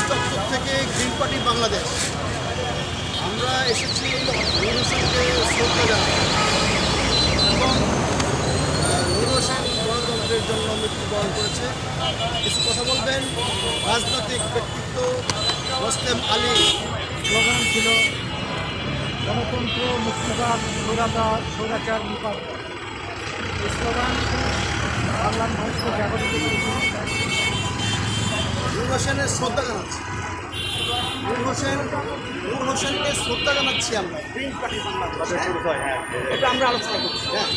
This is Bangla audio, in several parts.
চত্বর থেকে গ্রিন পার্টি বাংলাদেশ আমরা এসেছি নূর হোসেনকে শ্রদ্ধা জানাতে এবং নূর হোসেন গণতন্ত্রের জন্য মৃত্যুবরণ করেছে। কিছু কথা বলবেন রাজনৈতিক ব্যক্তিত্ব মোসলেম আলী। স্লোগান ছিল গণতন্ত্র মুক্তিবাদ স্বৈরাচার নিপাত। এই স্লোগান বাংলার মানুষকে জাগরিত করেছে। নূর হোসেনের শ্রদ্ধা জানাচ্ছি, নূর হোসেনকে শ্রদ্ধা জানাচ্ছি আমরা গ্রিন পার্টি বাংলাদেশ। এটা আমরা আলোচনা করছি। হ্যাঁ,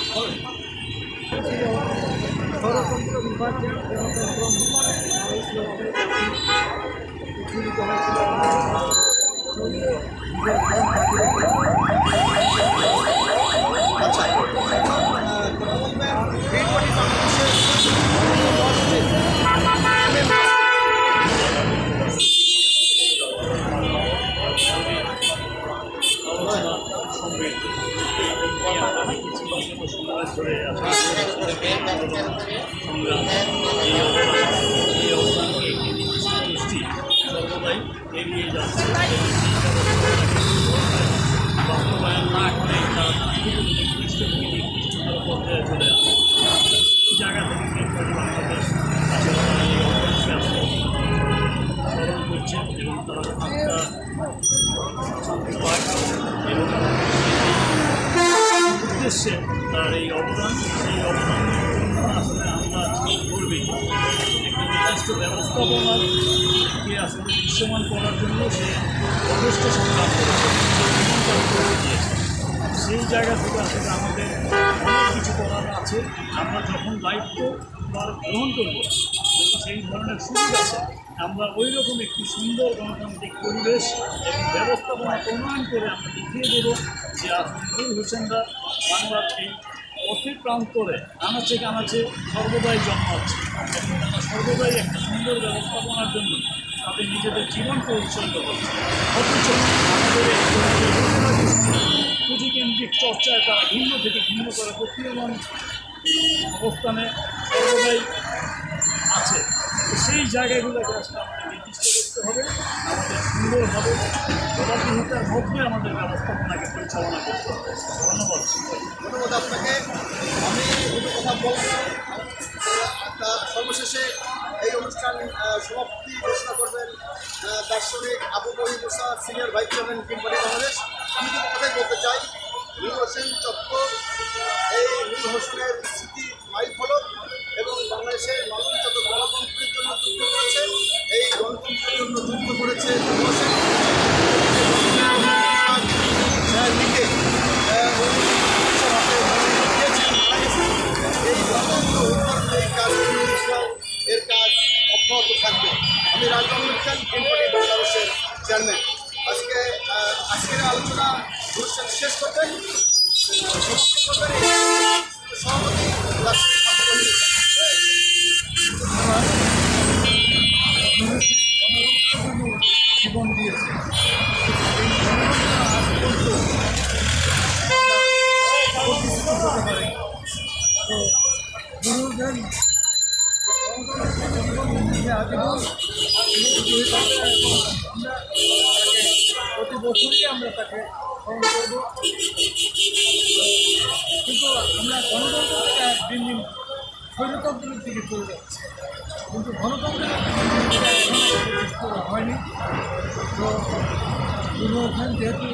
গণতন্ত্র বিভাজন আচ্ছা, কথা বলবেন গ্রিন পার্টি বাংলাদেশের সর্বদাই এগিয়ে যাচ্ছে। বাস্তবায়ন না করে তারা নিকৃষ্টতর পর্যায়ে চলে আসে। এই জায়গা থেকে গ্রিন পার্টি বাংলাদেশ স্মরণ করছে এবং তারা আত্মা শান্তি পায় এবং উদ্দেশ্যে তার এই অবদান আসলে আমরা করবি একটি নির্দিষ্ট ব্যবস্থাপনাকে আসলে দৃশ্যমান করার জন্য সে যথেষ্ট সংগ্রাম করে দিয়েছে। সেই জায়গা থেকে আসলে আমাদের অনেক কিছু করার আছে। আমরা যখন দায়িত্ব গ্রহণ করব সেই ধরনের সুযোগ আছে, আমরা ওই রকম একটি সুন্দর গণতান্ত্রিক পরিবেশ এবং ব্যবস্থাপনা প্রণয়ন করে আমরা দেখিয়ে দেব যে নূর হোসেনরা বাংলার এই পথের প্রান্তরে আনাচে কানাচে সর্বদাই জন্মাচ্ছে এবং তারা সর্বদাই একটা সুন্দর ব্যবস্থাপনার জন্য তাদের নিজেদের জীবনকে উৎসর্গ করছে। অথচ আমাদের এই পুঁজিকেন্দ্রিক চর্চায় তারা ভিন্ন থেকে ভিন্ন করে প্রক্রিয়মান অবস্থানে সর্বদাই আছে। সেই জায়গাগুলোকে আসলে আমাদের নির্দিষ্ট করতে হবে, আমাদের সুন্দরভাবে জবাবদিহিতার মধ্যে আমাদের ব্যবস্থাপনাকে পরিচালনা করতে হবে। ধন্যবাদ। ধন্যবাদ আপনাকে। আমি দুটো কথা বলবো। তার সর্বশেষে এই অনুষ্ঠান সমাপ্তি ঘোষণা করবেন দার্শনিক Abu Bahir Musa, senior vice chairman Green Party Bangladesh. আমি দুটো কথাই বলতে চাই, নূর হোসেন চত্বর এই নূর হোসেনের স্মৃতি মাইল ফলক এবং বাংলাদেশের মানুষ যত গণতন্ত্রের জন্য যুদ্ধ করেছে, এই গণতন্ত্রের জন্য যুদ্ধ করেছে নূর হোসেন। লিখে এই গণতন্ত্র উন্নয়ন এই কাজ এর কাজ অব্যাহত থাকবে। আমি রাজনগর খান, গ্রিন পার্টি বাংলাদেশের চেয়ারম্যান। আজকের আলোচনা অনুষ্ঠান শেষ করবেন সভাপতি জীবন দিয়েছে। প্রতি বছরই আমরা তাকে স্মরণ করব, কিন্তু আমরা গণতন্ত্র থেকে দিন দিন স্বৈরতন্ত্রের দিকে চলে যাচ্ছে, কিন্তু গণতন্ত্রের হয়নি। তো যেহেতু